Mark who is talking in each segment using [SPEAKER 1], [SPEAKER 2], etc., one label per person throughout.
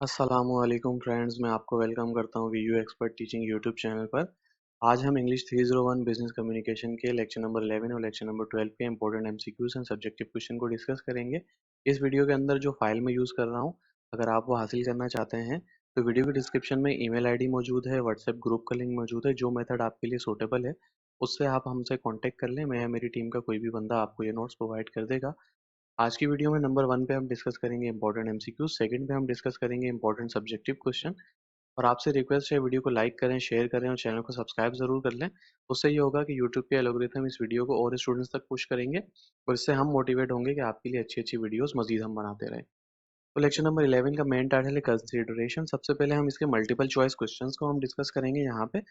[SPEAKER 1] अस्सलामुअलैकुम फ्रेंड्स, मैं आपको वेलकम करता हूँ Vu expert teaching YouTube channel पर। आज हम इंग्लिश 301 बिजनेस कम्युनिकेशन के लेक्चर नंबर 11 और लेक्चर नंबर 12 के important MCQs and subjective question को डिस्कस करेंगे। इस वीडियो के अंदर जो फाइल मैं यूज़ कर रहा हूँ, अगर आप वो हासिल करना चाहते हैं तो वीडियो के डिस्क्रिप्शन में ईमेल आईडी मौजूद है, व्हाट्सएप ग्रुप का लिंक मौजूद है। जो मेथड आपके लिए सूटेबल है उससे आप हमसे कॉन्टेक्ट कर लें। मैं या मेरी टीम का कोई भी बंदा आपको ये नोट्स प्रोवाइड कर देगा। आज की वीडियो में नंबर 1 पे हम डिस्कस करेंगे इंपॉर्टेंट एमसीक्यूज, सेकंड पे हम डिस्कस करेंगे इंपॉर्टेंट सब्जेक्टिव क्वेश्चन। और आपसे रिक्वेस्ट है, वीडियो को लाइक करें, शेयर करें और चैनल को सब्सक्राइब जरूर कर लें। उससे ये होगा कि यूट्यूब के एल्गोरिथम इस वीडियो को और स्टूडेंट्स तक पुश करेंगे और इससे हम मोटिवेट होंगे कि आपके लिए अच्छी अच्छी वीडियोस मजीद हम बनाते रहें। तो लेक्चर नंबर 11 का मेन टाइटल है कंसीडरेशन। सबसे पहले हम इसके मल्टीपल चॉइस क्वेश्चंस को हम डिस्कस करेंगे। यहाँ पे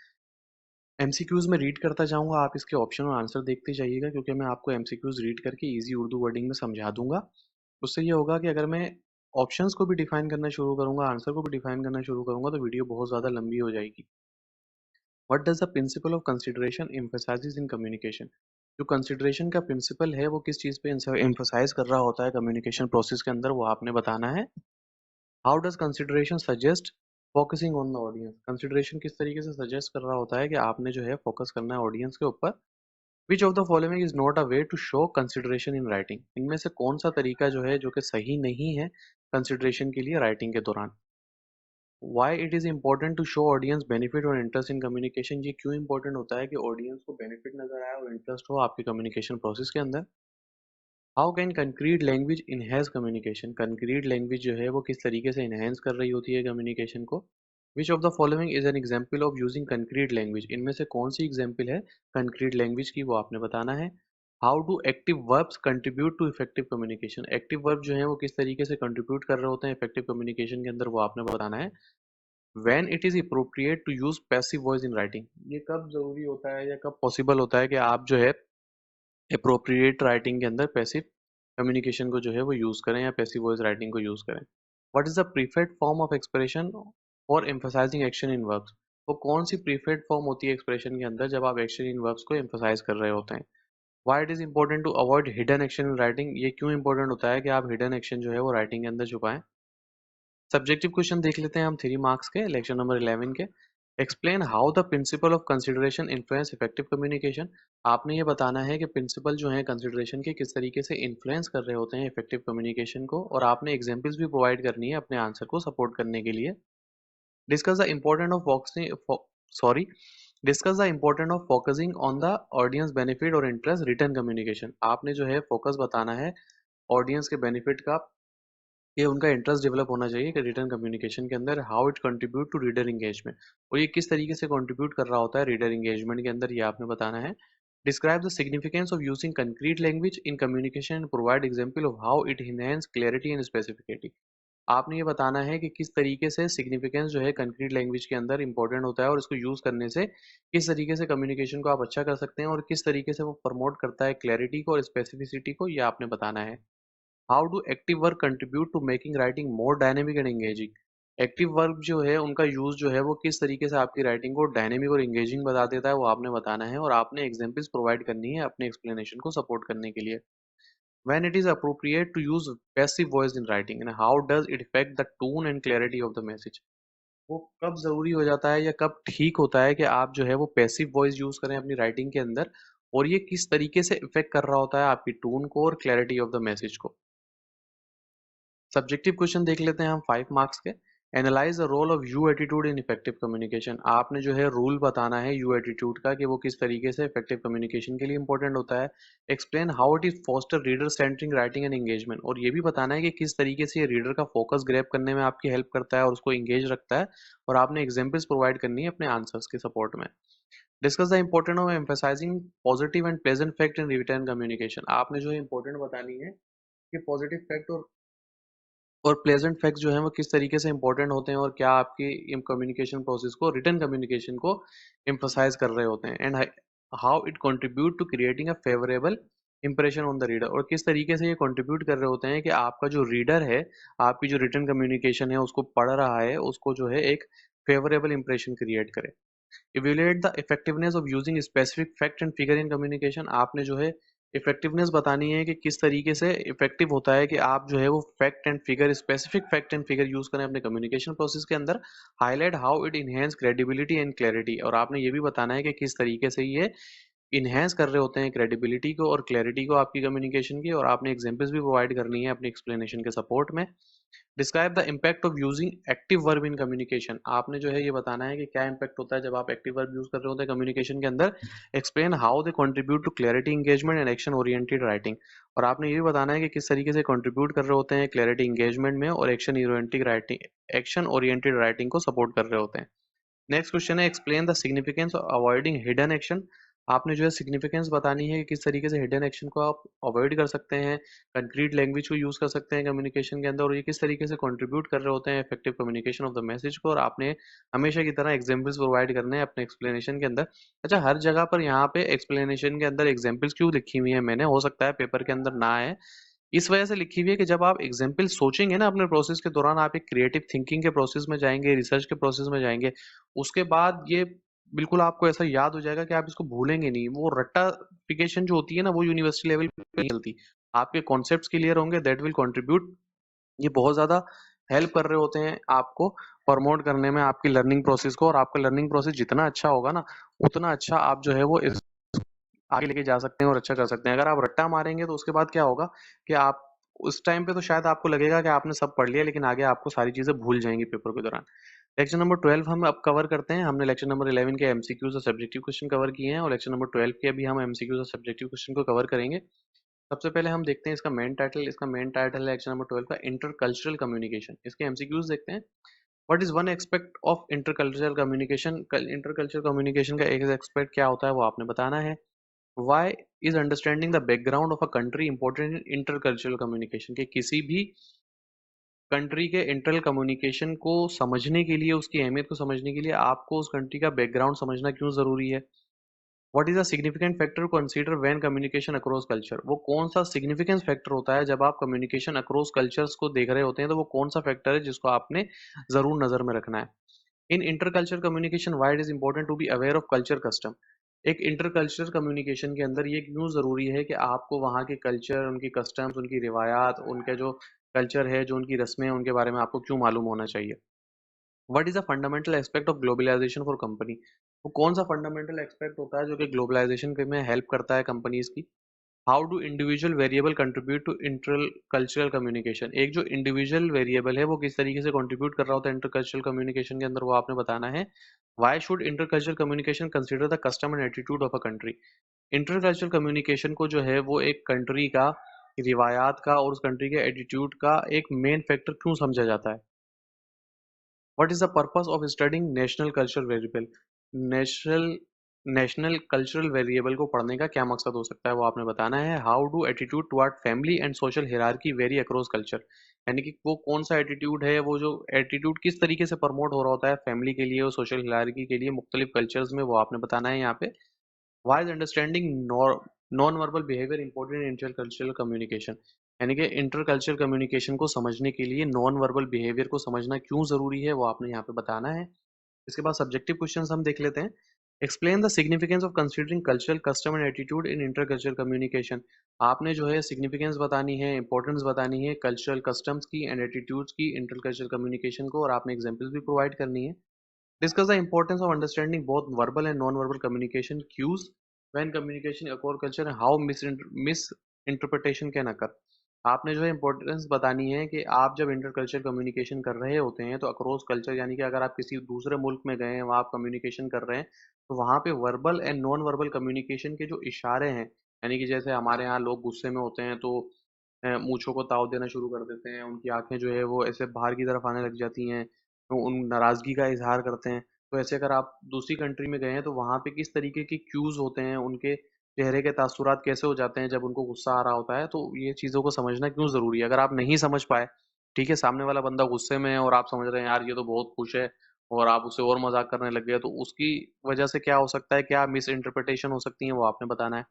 [SPEAKER 1] एमसीक्यूज में रीड करता जाऊंगा, आप इसके ऑप्शन और आंसर देखते जाइएगा, क्योंकि मैं आपको एमसीक्यूज रीड करके इजी उर्दू वर्डिंग में समझा दूंगा। उससे ये होगा कि अगर मैं ऑप्शंस को भी डिफाइन करना शुरू करूंगा, आंसर को भी डिफाइन करना शुरू करूंगा, तो वीडियो बहुत ज़्यादा लंबी हो जाएगी। What does the principle of consideration emphasises in communication. जो कंसिडरेशन का प्रिंसिपल है वो किस चीज़ पे एम्फसाइज कर रहा होता है कम्युनिकेशन प्रोसेस के अंदर, वो आपने बताना है। How does consideration suggest focusing on the audience. Consideration किस तरीके से सजेस्ट कर रहा होता है कि आपने जो है फोकस करना है ऑडियंस के ऊपर। Which of the following is not a way to show consideration in writing. इनमें से कौन सा तरीका जो है जो कि सही नहीं है कंसिडरेशन के लिए राइटिंग के दौरान। Why it is important to show audience benefit और इंटरेस्ट इन कम्युनिकेशन। ये क्यों इंपॉर्टेंट होता है कि ऑडियंस को बेनिफिट नजर आए और इंटरेस्ट हो आपके कम्युनिकेशन प्रोसेस के अंदर। How can concrete language enhance communication. Concrete language जो है वो किस तरीके से इनहेंस कर रही होती है कम्युनिकेशन को। Which of the following is an example of using concrete language. इनमें से कौन सी एग्जाम्पल है कंक्रीट लैंग्वेज की, वो आपने बताना है। How do active verbs contribute to effective communication. Active verb जो है वो किस तरीके से कंट्रीब्यूट कर रहे होते हैं इफेक्टिव कम्युनिकेशन के अंदर, वो आपने बताना है। When it is appropriate to use passive voice in writing. ये कब जरूरी होता है या कब पॉसिबल होता है कि आप जो है अप्रोप्रिएट राइटिंग के अंदर पैसिव कम्युनिकेशन को जो है वो यूज करें या पैसिव वॉइस राइटिंग को यूज करें। What is the preferred form of expression for emphasising action in verbs. वो कौन सी प्रीफर्ड फॉर्म होती है एक्सप्रेशन के अंदर जब आप एक्शन इन वर्ब्स को एम्फसाइज कर रहे होते हैं। Why it is important to avoid hidden action in writing. ये क्यों इंपॉर्टेंट होता है कि आप हिडन एक्शन जो है वो राइटिंग के अंदर छुपाएं। सब्जेक्टिव क्वेश्चन देख लेते हैं हम 3 मार्क्स के लेक्चर नंबर 11 के। Explain how the principle of consideration influence effective communication. आपने ये बताना है कि प्रिंसिपल जो है कंसिडरेशन के किस तरीके से इन्फ्लुएंस कर रहे होते हैं इफेक्टिव कम्युनिकेशन को, और आपने एग्जांपल्स भी प्रोवाइड करनी है अपने आंसर को सपोर्ट करने के लिए। Discuss the important of focusing sorry discuss the important of focusing on the audience benefit और इंटरेस्ट रिटर्न कम्युनिकेशन। आपने जो है फोकस बताना है ऑडियंस के बेनिफिट का, ये उनका इंटरेस्ट डेवलप होना चाहिए कि रिटर्न कम्युनिकेशन के अंदर। How it contribute to reader engagement, और ये किस तरीके से कंट्रीब्यूट कर रहा होता है रीडर एंगेजमेंट के अंदर, ये आपने बताना है। Describe the significance of using concrete language in communication and provide example of how it enhance clarity and specificity. आपने ये बताना है कि किस तरीके से सिग्निफिकेंस जो है कंक्रीट लैंग्वेज के अंदर इंपॉर्टेंट होता है और इसको यूज करने से किस तरीके से कम्युनिकेशन को आप अच्छा कर सकते हैं और किस तरीके से वो प्रमोट करता है क्लैरिटी को और स्पेसिफिसिटी को, ये आपने बताना है। How do active verb contribute to making writing more dynamic and engaging. Active verb जो है उनका यूज जो है वो किस तरीके से आपकी राइटिंग को डायनेमिक और एंगेजिंग बता देता है, वो आपने बताना है और आपने एग्जांपल्स प्रोवाइड करनी है अपने एक्सप्लेनेशन को सपोर्ट करने के लिए। When it is appropriate to use passive voice in writing and how does it affect the tone and clarity of the message. वो कब जरूरी हो जाता है या कब ठीक होता है कि आप जो है वो पैसिव वॉइस यूज करें अपनी राइटिंग के अंदर, और ये किस तरीके से इफेक्ट कर रहा होता है आपकी टोन को और क्लैरिटी ऑफ द मैसेज को। सब्जेक्टिव क्वेश्चन देख लेते हैं हम 5 मार्क्स के। Analyse the role of you attitude in effective communication. आपने जो है रूल बताना है यू एटीट्यूड का कि वो किस तरीके से इफेक्टिव कम्युनिकेशन के लिए इंपॉर्टेंट होता है। Explain how it is foster reader centring writing and engagement, और ये भी बताना है कि किस तरीके से ये रीडर का फोकस ग्रैब करने में आपकी हेल्प करता है और उसको एंगेज रखता है, और आपने एग्जाम्पल्स प्रोवाइड करनी है अपने आंसर्स के सपोर्ट में। Discuss the important of emphasizing positive and pleasant fact in return communication. आपने जो है इंपॉर्टेंट बतानी है कि पॉजिटिव फैक्ट और प्लेजेंट फैक्ट्स जो हैं वो किस तरीके से इंपॉर्टेंट होते हैं और क्या आपकी कम्युनिकेशन प्रोसेस को रिटर्न कम्युनिकेशन को एम्फसाइज कर रहे होते हैं, and how it contribute to creating a favourable impression on the reader, और किस तरीके से ये कंट्रीब्यूट कर रहे होते हैं कि आपका जो रीडर है, आपकी जो रिटर्न कम्युनिकेशन है उसको पढ़ रहा है, उसको जो है एक फेवरेबल इंप्रेशन क्रिएट करे। Evaluate the effectiveness of using specific fact and figure in communication. आपने जो है इफेक्टिवनेस बतानी है कि किस तरीके से इफेक्टिव होता है कि आप जो है वो fact and figure, specific fact and figure use करें अपने कम्युनिकेशन प्रोसेस के अंदर। Highlight how it enhance credibility and clarity, और आपने ये भी बताना है कि किस तरीके से ये इनहेंस कर रहे होते हैं क्रेडिबिलिटी को और क्लैरिटी को आपकी कम्युनिकेशन की, और आपने एग्जांपल्स भी प्रोवाइड करनी है अपनी एक्सप्लेनेशन के सपोर्ट में। Describe the impact of using active verb in communication, आपने जो है ये बताना है कि क्या इम्पैक्ट होता है जब आप एक्टिव वर्ब यूज कर रहे होते हैं कम्युनिकेशन के अंदर। Explain how they contribute to clarity, engagement and action oriented writing, और आपने ये भी बताना है कि किस तरीके से कंट्रीब्यूट कर रहे होते हैं क्लैरिटी एंगेजमेंट में और एक्शन ओरिएंटेड राइटिंग को सपोर्ट कर रहे होते हैं। नेक्स्ट क्वेश्चन है explain the significance of avoiding hidden action, आपने जो है सिग्निफिकेंस बतानी है कि किस तरीके से हिडन एक्शन को आप अवॉइड कर सकते हैं, कंक्रीट लैंग्वेज को यूज कर सकते हैं कम्युनिकेशन के अंदर, और ये किस तरीके से कंट्रीब्यूट कर रहे होते हैं effective communication of the message को, और आपने हमेशा की तरह एग्जांपल्स प्रोवाइड करने हैं अपने एक्सप्लेनेशन के अंदर। अच्छा, हर जगह पर यहाँ पे एक्सप्लेनेशन के अंदर एग्जाम्पल्स क्यों लिखी हुई है मैंने, हो सकता है पेपर के अंदर ना आए, इस वजह से लिखी हुई है कि जब आप एग्जाम्पल सोचेंगे ना अपने प्रोसेस के दौरान, आप एक क्रिएटिव थिंकिंग के प्रोसेस में जाएंगे, रिसर्च के प्रोसेस में जाएंगे, उसके बाद ये बिल्कुल आपको ऐसा याद हो जाएगा कि आप इसको भूलेंगे नहीं। वो रट्टाफिकेशन जो होती है ना, वो यूनिवर्सिटी लेवल पे नहीं चलती। आपके कॉन्सेप्ट्स क्लियर होंगे, दैट विल कंट्रीब्यूट, ये बहुत ज्यादा हेल्प कर रहे होते हैं आपको प्रमोट करने में आपकी लर्निंग प्रोसेस को, और आपका लर्निंग प्रोसेस जितना अच्छा होगा ना, उतना अच्छा आप जो है वो आगे लेके जा सकते हैं और अच्छा कर सकते हैं। अगर आप रट्टा मारेंगे तो उसके बाद क्या होगा कि आप उस टाइम पे तो शायद आपको लगेगा कि आपने सब पढ़ लिया, लेकिन आगे आपको सारी चीजें भूल जाएंगी पेपर के दौरान। लेक्चर नंबर 12 हम अब कवर करते हैं। हमने लेक्चर नंबर 11 के एमसीक्यूज और सब्जेक्टिव क्वेश्चन कवर किए हैं, और लेक्चर नंबर 12 के अभी हम एमसीक्यूज और सब्जेक्टिव क्वेश्चन को कवर करेंगे। सबसे पहले हम देखते हैं इसका मेन टाइटल। इसका मेन टाइटल है लेक्चर नंबर 12 का इंटरकल्चरल कम्युनिकेशन। इसके एमसीक्यूज देखते हैं। What is one expect of intercultural communication, intercultural communication का एक एक्सपेक्ट क्या होता है वो आपने बताना है। Why is understanding the background of a country important in intercultural communication, कि किसी भी कंट्री के इंटरनल कम्युनिकेशन को समझने के लिए, उसकी अहमियत को समझने के लिए आपको उस कंट्री का बैकग्राउंड समझना क्यों जरूरी है। What is a significant factor to consider when communication across culture, वो कौन सा सिग्निफिकेंस फैक्टर होता है जब आप कम्युनिकेशन अक्रॉस कल्चर्स को देख रहे होते हैं, तो वो कौन सा फैक्टर है जिसको आपने जरूर नजर में रखना है। In interculture communication why it is important to be aware of culture custom, एक इंटरकल्चर कम्युनिकेशन के अंदर ये क्यों ज़रूरी है कि आपको वहाँ के कल्चर, उनकी कस्टम्स, उनकी रिवायात, उनके जो कल्चर है, जो उनकी रस्में, उनके बारे में आपको क्यों मालूम होना चाहिए। What is a fundamental aspect of globalisation for company, वो कौन सा फंडामेंटल एस्पेक्ट होता है जो कि ग्लोबलाइजेशन में हेल्प करता है कंपनीज की। How do individual variable contribute to inter cultural communication, एक जो इंडिविजुअल वेरिएबल है वो किस तरीके से कंट्रीब्यूट कर रहा होता है इंटर कल्चरल कम्युनिकेशन के अंदर, वो आपने बताना है। Why should inter cultural communication consider the custom and attitude of a country, inter cultural communication को जो है वो एक कंट्री का, रिवायात का और उस कंट्री के एटीट्यूड का एक मेन फैक्टर क्यों समझा जाता है। What is the purpose of studying national cultural variable, national national cultural variable को पढ़ने का क्या मकसद हो सकता है वो आपने बताना है। How do attitude toward family and social hierarchy very across culture, यानी कि वो कौन सा एटीट्यूड है, वो जो एटीट्यूड किस तरीके से प्रमोट हो रहा होता है फैमिली के लिए और सोशल हियरार्की के लिए मुख्तलिफ कल्चर्स में, वो आपने बताना है यहाँ पे। Why is understanding non-verbal behavior important in intercultural communication, यानी कि इंटरकल्चरल कम्युनिकेशन को समझने के लिए नॉन वर्बल बिहेवियर को समझना क्यों जरूरी है वो आपने यहाँ पे बताना है। इसके बाद सब्जेक्टिव क्वेश्चंस हम देख लेते हैं। Explain the significance of considering cultural custom and attitude in intercultural communication, आपने जो है सिग्निफिकेंस बतानी है, इंपॉर्टेंस बतानी है कल्चरल कस्टम्स की एंड एटीट्यूड्स की इंटरकल्चरल कम्युनिकेशन को, और आपने एग्जांपल्स भी प्रोवाइड करनी है। Discuss the importance of understanding both verbal and non-verbal communication cues when communication across culture and how misinterpretation can occur. आपने जो है इम्पोर्टेंस बतानी है कि आप जब इंटरकल्चर कम्युनिकेशन कर रहे होते हैं तो अक्रॉस कल्चर, यानी कि अगर आप किसी दूसरे मुल्क में गए हैं, वहाँ आप कम्युनिकेशन कर रहे हैं, तो वहाँ पे verbal and non verbal communication के जो इशारे हैं, यानी कि जैसे हमारे यहाँ लोग गुस्से में होते हैं तो मूंछों को ताव देना शुरू कर देते हैं, उनकी आंखें जो है वो ऐसे बाहर की तरफ आने लग जाती हैं, तो उन नाराजगी का इजहार करते हैं। तो ऐसे अगर आप दूसरी कंट्री में गए हैं तो वहाँ पे किस तरीके के क्यूज होते हैं, उनके चेहरे के तासुरात कैसे हो जाते हैं जब उनको गुस्सा आ रहा होता है, तो ये चीज़ों को समझना क्यों ज़रूरी है। अगर आप नहीं समझ पाए, ठीक है, सामने वाला बंदा गुस्से में है और आप समझ रहे हैं यार ये तो बहुत खुश है, और आप उससे और मजाक करने लग गए, तो उसकी वजह से क्या हो सकता है, क्या मिस इंटरप्रिटेशन हो सकती है, वो आपने बताना है।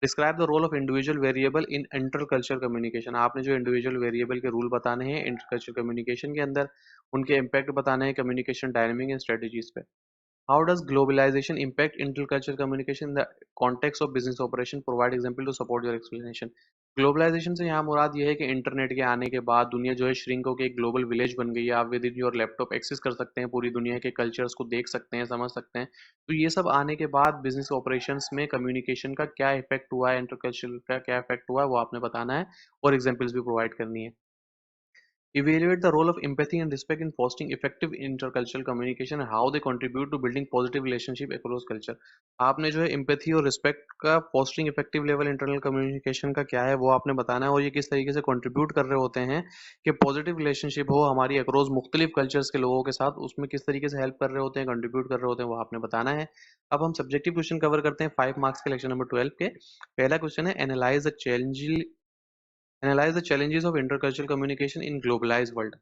[SPEAKER 1] Describe the role of individual variable in interculture communication, आपने जो इंडिविजुअल वेरिएबल के रूल बताने हैं इंटरकल्चर कम्युनिकेशन के अंदर, उनके इम्पैक्ट बताने हैं कम्युनिकेशन डायनेमिक एंड स्ट्रेटजीज पे। How does globalization impact intercultural communication in the context of business operation? Provide example to support your explanation. Globalisation से यहाँ मुराद ये है कि इंटरनेट के आने के बाद दुनिया जो है श्रिंक होकर एक ग्लोबल विलेज बन गई है। आप within your laptop access कर सकते हैं, पूरी दुनिया के कल्चर्स को देख सकते हैं, समझ सकते हैं। तो ये सब आने के बाद बिजनेस ऑपरेशंस में कम्युनिकेशन का क्या इफेक्ट हुआ है, इंटरकल्चरल का क्या इफेक्ट हुआ है, वो आपने बताना है और एग्जाम्पल्स भी प्रोवाइड करनी है। Evaluate the role of empathy and respect in fostering effective intercultural communication and how they contribute to building positive relationship across culture. आपने जो है empathy और respect का fostering effective level internal communication का क्या है वो आपने बताना है और ये किस तरीके से contribute कर रहे होते हैं कि positive relationship हो हमारी across मुख्तलिफ cultures के लोगों के साथ, उसमें किस तरीके से help कर रहे होते हैं, contribute कर रहे होते हैं, वो आपने बताना है। अब हम subjective question cover करते हैं 5 marks के लेक्चर नंबर 12 के। पहला क्वेश्चन है analyse the challenges of intercultural communication in globalised world.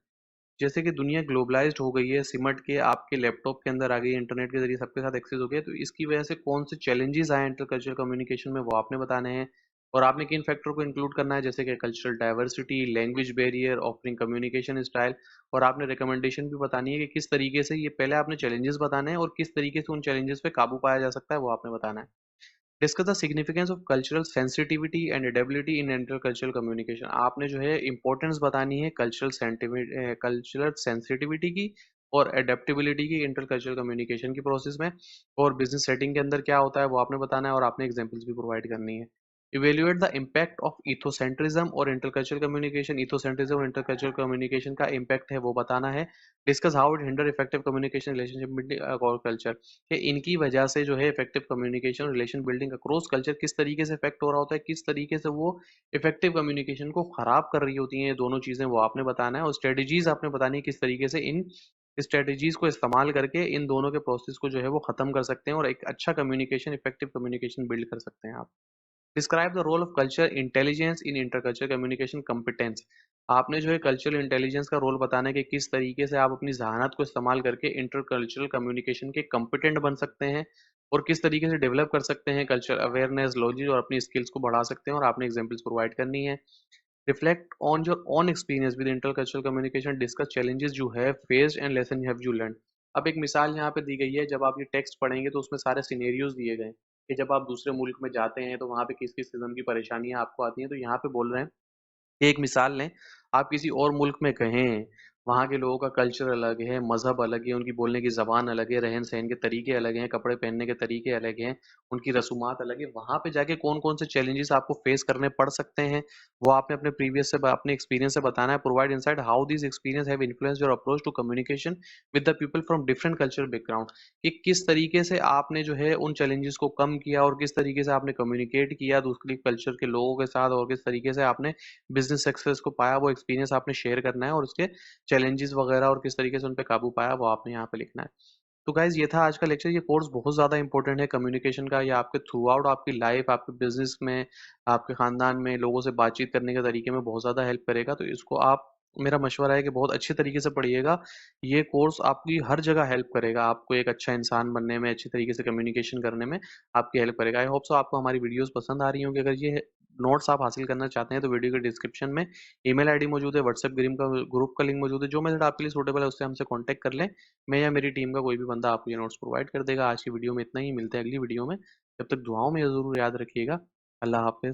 [SPEAKER 1] जैसे कि दुनिया ग्लोबलाइज्ड हो गई है, सिमट के आपके लैपटॉप के अंदर आ गई है, इंटरनेट के जरिए सबके साथ एक्सेस हो गया, तो इसकी वजह से कौन से चैलेंजेस आए इंटरकल्चरल कम्युनिकेशन में, वो आपने बताने हैं। और आपने किन फैक्टर को इंक्लूड करना है, जैसे कि cultural diversity, language barrier, offering communication style. और आपने रिकमेंडेशन भी बतानी है कि किस तरीके से, ये पहले आपने चैलेंजेस बताने हैं और किस तरीके से उन चैलेंजेस पे काबू पाया जा सकता है, वो आपने बताना है। Discuss the significance of cultural sensitivity and adaptability in intercultural communication. आपने जो है इंपॉर्टेंस बतानी है कल्चरल सेंसिटिविटी की और एडेप्टेबिलिटी की इंटरकल्चरल कम्युनिकेशन की प्रोसेस में। और बिजनेस सेटिंग के अंदर क्या होता है वो आपने बताना है और आपने एग्जांपल्स भी प्रोवाइड करनी है। इवेल्युएट द इम्पैक्ट ऑफ इथोसेंट्रिज्म और इंटरकल्चरल कम्युनिकेशन। इथोसेंट्रिज्म और इंटरकल्चरल कम्युनिकेशन का इम्पैक्ट है वो बताना है। Discuss how it hinder effective communication relationship between और कल्चर, कि इनकी वजह से जो है effective communication relation building across culture किस तरीके से इफेक्ट हो रहा होता है, किस तरीके से वो इफेक्टिव कम्युनिकेशन को खराब कर रही होती हैं, ये दोनों चीजें वो आपने बताना है। और स्ट्रेटेजीज आपने बतानी है किस तरीके से इन स्ट्रेटेजीज को इस्तेमाल करके इन दोनों के प्रोसेस को जो है वो खत्म कर सकते हैं और एक अच्छा कम्युनिकेशन, इफेक्टिव कम्युनिकेशन बिल्ड कर सकते हैं आप। Describe the role of culture intelligence in interculture communication competence. आपने जो है कल्चरल इंटेलिजेंस का रोल बताना है कि किस तरीके से आप अपनी जहानत को इस्तेमाल करके इंटरकल्चरल कम्युनिकेशन के कॉम्पिटेंट बन सकते हैं और किस तरीके से डेवलप कर सकते हैं कल्चर अवेयरनेस, लॉजिक और अपनी स्किल्स को बढ़ा सकते हैं, और आपने एग्जांपल्स प्रोवाइड करनी है। Reflect on your own experience with intercultural communication, discuss challenges you have faced and lesson have you learn. अब एक मिसाल यहाँ पे दी गई है, जब आप ये टेक्स्ट पढ़ेंगे तो उसमें सारे सिनेरियोज दिए गए हैं कि जब आप दूसरे मुल्क में जाते हैं तो वहाँ पे किस किस किस्म की परेशानियां आपको आती हैं। तो यहाँ पे बोल रहे हैं, एक मिसाल लें, आप किसी और मुल्क में गए हैं, वहाँ के लोगों का कल्चर अलग है, मजहब अलग है, उनकी बोलने की जबान अलग है, रहन सहन के तरीके अलग हैं, कपड़े पहनने के तरीके अलग हैं, उनकी रसूमात अलग है। वहाँ पे जाके कौन कौन से चैलेंजेस आपको फेस करने पड़ सकते हैं, वो आपने अपने प्रीवियस से अपने एक्सपीरियंस से बताना है। Provide insight how this experience have influenced your approach to communication with the people from different cultural background, कि किस तरीके से आपने जो है उन चैलेंजेस को कम किया और किस तरीके से आपने कम्युनिकेट किया दूसरी कल्चर के लोगों के साथ, और किस तरीके से आपने बिजनेस सक्सेस को पाया, वो एक्सपीरियंस आपने शेयर करना है और उसके चैलेंजेस वगैरह और किस तरीके से उन पे काबू पाया वो आपने यहाँ पे लिखना है। तो गाइज ये था आज का लेक्चर। ये कोर्स बहुत ज़्यादा इंपॉर्टेंट है कम्युनिकेशन का। ये आपके थ्रू आउट आपकी लाइफ, आपके बिजनेस में, आपके खानदान में लोगों से बातचीत करने के तरीके में बहुत ज़्यादा हेल्प करेगा। तो इसको आप, मेरा मशवरा है कि बहुत अच्छे तरीके से पढ़िएगा। ये कोर्स आपकी हर जगह हेल्प करेगा, आपको एक अच्छा इंसान बनने में, अच्छी तरीके से कम्युनिकेशन करने में आपकी हेल्प करेगा। आई होप सो आपको हमारी वीडियोस पसंद आ रही होंगी। अगर ये नोट्स आप हासिल करना चाहते हैं तो वीडियो के डिस्क्रिप्शन में ईमेल आईडी मौजूद है, व्हाट्सएप ग्रुप का लिंक मौजूद है। जो मेथड आपके लिए सूटेबल है उससे हमसे कॉन्टैक्ट कर लें। मैं या मेरी टीम का कोई भी बंदा आपको ये नोट्स प्रोवाइड कर देगा। आज की वीडियो में इतना ही, मिलते हैं अगली वीडियो में। जब तक दुआओं में ज़रूर याद रखिएगा। अल्लाह हाफिज़।